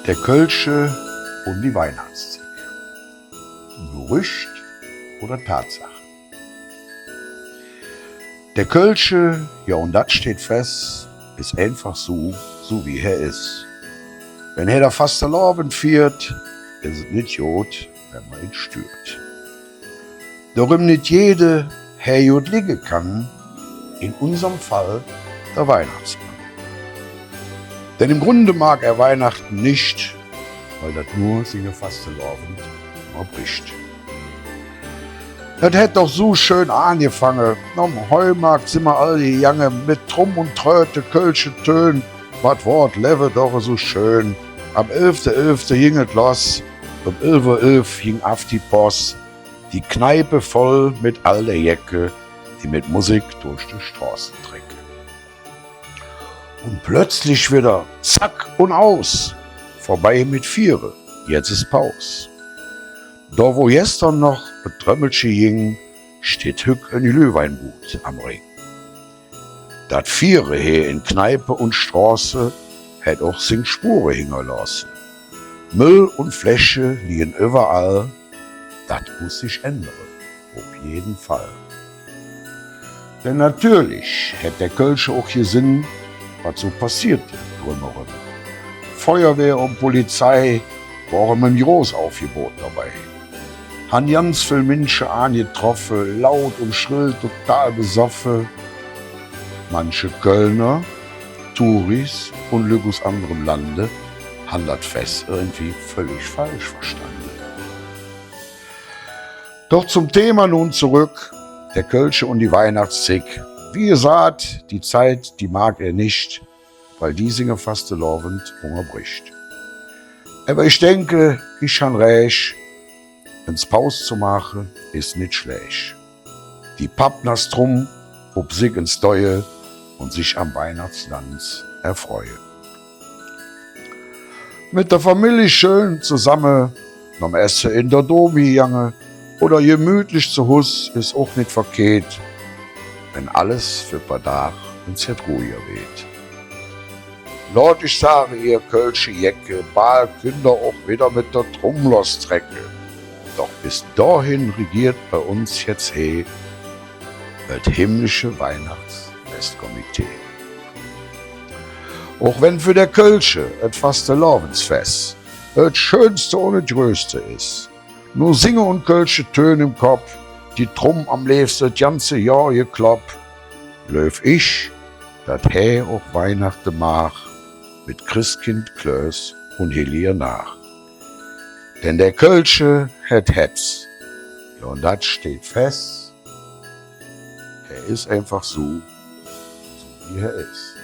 Der Kölsche und die Weihnachtszeit. Gerücht oder Tatsache? Der Kölsche, ja und das steht fest, ist einfach so wie er ist. Wenn er der Fastelavond feiert, ist es nicht gut, wenn man ihn stört. Darum nicht jede Herr gut liegen kann, in unserem Fall der Weihnachtsmann. Denn im Grunde mag er Weihnachten nicht, weil das nur seine Fastelavond bricht. Das hätt doch so schön angefangen. Am Heumarkt sind wir all die Jange mit Drum und Tröte, Kölsche Tönen. Wat Wort lebe doch so schön. Am 11.11. ging es los. Um 11.11 ging auf die Post. Die Kneipe voll mit all der Jäcke, die mit Musik durch die Straßen trecke. Und plötzlich wieder zack und aus. Vorbei mit Viere, jetzt ist Paus. Da wo gestern noch ein Trömmelchen ging, steht hück ein Glühweingut am Ring. Dat Viere hier in Kneipe und Straße hätt auch sin Spure hinterlassen. Müll und Fläche liegen überall, dat muss sich ändern, auf jeden Fall. Denn natürlich hätt der Kölsche auch Sinn, was so passiert drumherum. Feuerwehr und Polizei waren mit Großaufgebot dabei. Han ganz viel Menschen angetroffen, laut und schrill, total besoffen. Manche Kölner, Touris und Leute aus anderem Lande haben das Fest irgendwie völlig falsch verstanden. Doch zum Thema nun zurück, der Kölsche und die Weihnachtszeit. Wie gesagt, die Zeit, die mag er nicht, weil die singe Fastelavond bricht. Aber ich denke, ich han recht, ins Paus zu machen, ist nicht schlecht. Die Pappners drum, ob sich ins Deue und sich am Weihnachtslands erfreue. Mit der Familie schön zusammen, am Essen in der Domi jange oder gemütlich zu Hus ist auch nicht verkehrt, wenn alles für paar Tag ins Bett ruhiger weht. Lord, ich sage, ihr Kölsche Jäcke, bald Kinder auch wieder mit der Trommlers trecke. Doch bis dahin regiert bei uns jetzt das himmlische Weihnachtsfestkomitee. Auch wenn für der Kölsche et Fastelavondsfest das Schönste und das Größte ist, nur Singe und Kölsche Töne im Kopf, die Tromm am liebsten das ganze Jahr geklopp, löf ich, dat auch Weihnachten mach, mit Christkind Klöß und Helier nach. Denn der Kölsche hetz, ja und dat steht fest, er ist einfach so wie er ist.